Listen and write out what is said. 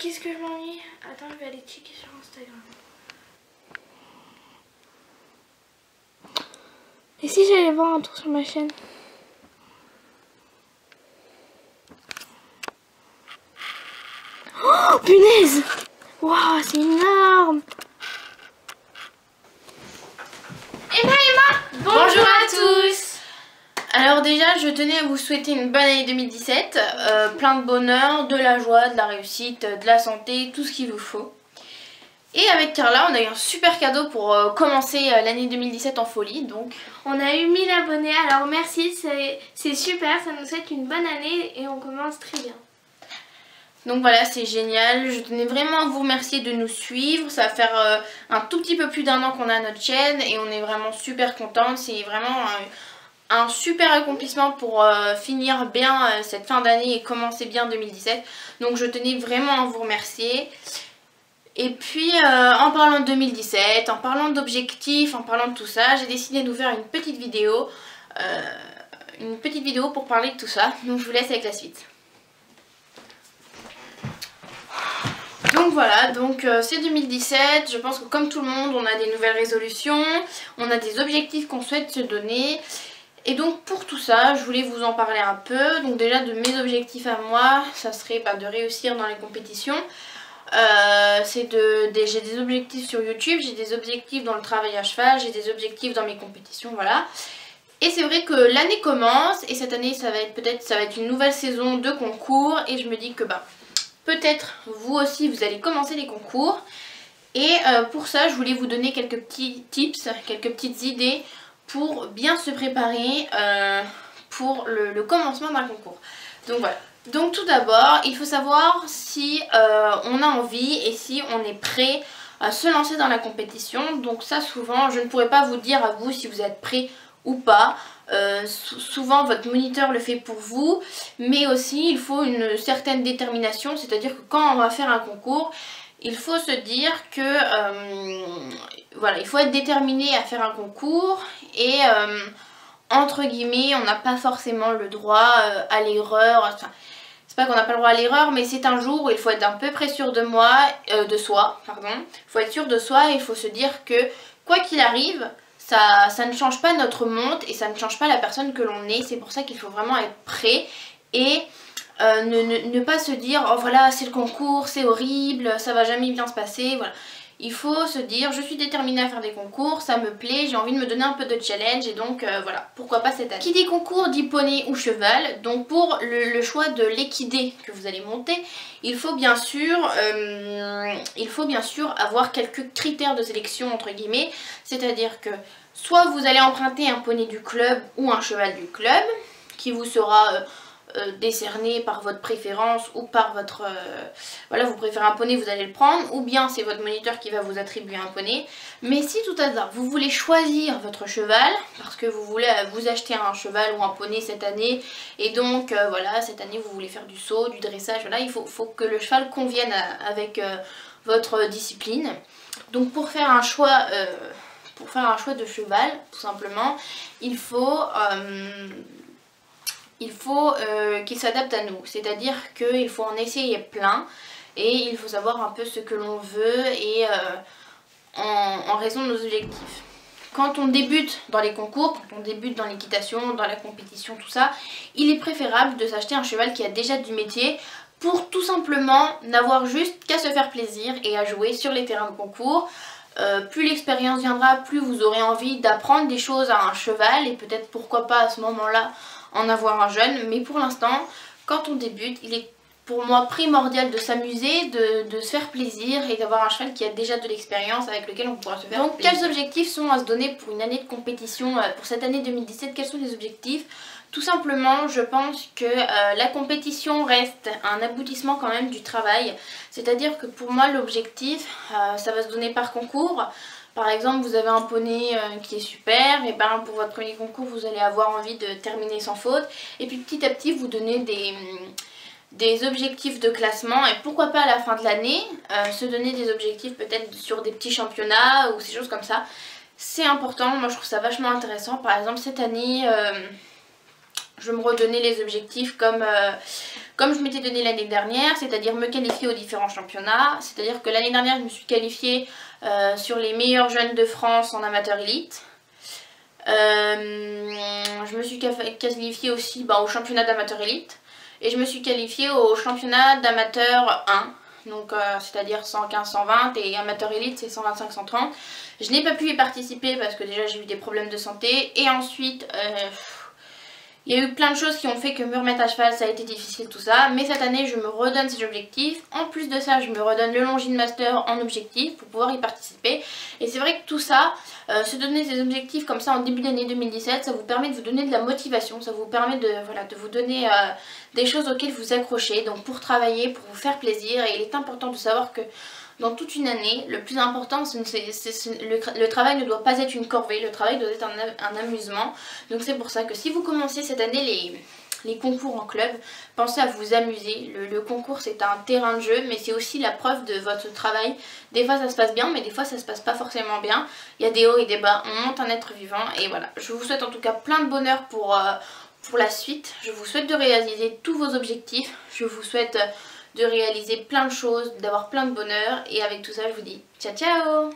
qu'est-ce que je m'ennuie? Attends, je vais aller checker sur Instagram. Et si j'allais voir un tour sur ma chaîne? Oh punaise! Waouh, c'est énorme! Emma, Bonjour à tous! Alors déjà, je tenais à vous souhaiter une bonne année 2017, plein de bonheur, de la joie, de la réussite, de la santé, tout ce qu'il vous faut. Et avec Carla, on a eu un super cadeau pour commencer l'année 2017 en folie, donc... On a eu 1000 abonnés, alors merci, c'est super, ça nous souhaite une bonne année et on commence très bien. Donc voilà, c'est génial, je tenais vraiment à vous remercier de nous suivre, ça va faire un tout petit peu plus d'un an qu'on a notre chaîne et on est vraiment super contente, c'est vraiment un super accomplissement pour finir bien cette fin d'année et commencer bien 2017. Donc je tenais vraiment à vous remercier. Et puis en parlant de 2017, en parlant d'objectifs, en parlant de tout ça, j'ai décidé de vous faire une petite vidéo pour parler de tout ça. Donc je vous laisse avec la suite. Donc voilà, c'est 2017, je pense que comme tout le monde, on a des nouvelles résolutions, on a des objectifs qu'on souhaite se donner. Et donc pour tout ça, je voulais vous en parler un peu. Donc déjà de mes objectifs à moi, ça serait de réussir dans les compétitions. J'ai des objectifs sur YouTube, j'ai des objectifs dans le travail à cheval, j'ai des objectifs dans mes compétitions, voilà. Et c'est vrai que l'année commence et cette année ça va être une nouvelle saison de concours et je me dis que peut-être vous aussi vous allez commencer les concours. Et pour ça je voulais vous donner quelques petits tips, quelques petites idées pour bien se préparer pour le commencement d'un concours. Donc voilà. Donc tout d'abord, il faut savoir si on a envie et si on est prêt à se lancer dans la compétition. Donc ça souvent, je ne pourrais pas vous dire à vous si vous êtes prêt ou pas. Souvent votre moniteur le fait pour vous, mais aussi il faut une certaine détermination, c'est-à-dire que quand on va faire un concours, il faut se dire que voilà, il faut être déterminé à faire un concours et entre guillemets, on n'a pas forcément le droit à l'erreur. Enfin, c'est pas qu'on n'a pas le droit à l'erreur, mais c'est un jour où il faut être un peu près sûr de soi. Il faut être sûr de soi et il faut se dire que quoi qu'il arrive, ça ne change pas notre monde et ça ne change pas la personne que l'on est. C'est pour ça qu'il faut vraiment être prêt et ne pas se dire oh voilà c'est le concours, c'est horrible, ça va jamais bien se passer, voilà. Il faut se dire je suis déterminée à faire des concours, ça me plaît, j'ai envie de me donner un peu de challenge et donc voilà, pourquoi pas cette année. Qui dit concours dit poney ou cheval, donc pour le choix de l'équidé que vous allez monter, il faut bien sûr avoir quelques critères de sélection entre guillemets, c'est-à-dire que soit vous allez emprunter un poney du club ou un cheval du club qui vous sera décerné par votre préférence ou par votre... voilà, vous préférez un poney, vous allez le prendre, ou bien c'est votre moniteur qui va vous attribuer un poney. Mais si tout hasard, vous voulez choisir votre cheval, parce que vous voulez vous acheter un cheval ou un poney cette année, et donc voilà, cette année vous voulez faire du saut, du dressage, voilà, il faut que le cheval convienne avec votre discipline. Donc pour faire un choix... de cheval, tout simplement, il faut qu'il s'adapte à nous. C'est-à-dire qu'il faut en essayer plein et il faut savoir un peu ce que l'on veut et en raison de nos objectifs. Quand on débute dans les concours, quand on débute dans l'équitation, dans la compétition, tout ça, il est préférable de s'acheter un cheval qui a déjà du métier pour tout simplement n'avoir juste qu'à se faire plaisir et à jouer sur les terrains de concours. Plus l'expérience viendra, plus vous aurez envie d'apprendre des choses à un cheval et peut-être pourquoi pas à ce moment-là en avoir un jeune. Mais pour l'instant, quand on débute, il est pour moi primordial de s'amuser, de se faire plaisir et d'avoir un cheval qui a déjà de l'expérience avec lequel on pourra se faire plaisir. Quels objectifs sont à se donner pour une année de compétition, pour cette année 2017? Quels sont les objectifs? Tout simplement, je pense que la compétition reste un aboutissement quand même du travail. C'est-à-dire que pour moi, l'objectif, ça va se donner par concours. Par exemple, vous avez un poney qui est super, et ben pour votre premier concours, vous allez avoir envie de terminer sans faute. Et puis petit à petit, vous donnez des objectifs de classement et pourquoi pas à la fin de l'année, se donner des objectifs peut-être sur des petits championnats ou ces choses comme ça. C'est important, moi je trouve ça vachement intéressant. Par exemple, cette année... je me redonnais les objectifs comme je m'étais donné l'année dernière, c'est-à-dire me qualifier aux différents championnats. C'est-à-dire que l'année dernière, je me suis qualifiée sur les meilleurs jeunes de France en amateur élite. Je me suis qualifiée aussi au championnat d'amateur élite. Et je me suis qualifiée au championnat d'amateur 1. Donc c'est-à-dire 115, 120 et amateur élite c'est 125, 130. Je n'ai pas pu y participer parce que déjà j'ai eu des problèmes de santé. Et ensuite... il y a eu plein de choses qui ont fait que me remettre à cheval, ça a été difficile tout ça. Mais cette année, je me redonne ces objectifs. En plus de ça, je me redonne le Longines Master en objectif pour pouvoir y participer. Et c'est vrai que tout ça, se donner des objectifs comme ça en début d'année 2017, ça vous permet de vous donner de la motivation. Ça vous permet de vous donner des choses auxquelles vous accrochez. Donc pour travailler, pour vous faire plaisir. Et il est important de savoir que dans toute une année, le plus important, le travail ne doit pas être une corvée, le travail doit être un amusement. Donc c'est pour ça que si vous commencez cette année les concours en club, pensez à vous amuser. Le concours c'est un terrain de jeu, mais c'est aussi la preuve de votre travail. Des fois ça se passe bien, mais des fois ça se passe pas forcément bien. Il y a des hauts et des bas, on monte un être vivant. Et voilà, je vous souhaite en tout cas plein de bonheur pour la suite. Je vous souhaite de réaliser tous vos objectifs. Je vous souhaite... de réaliser plein de choses, d'avoir plein de bonheur. Et avec tout ça, je vous dis ciao ciao!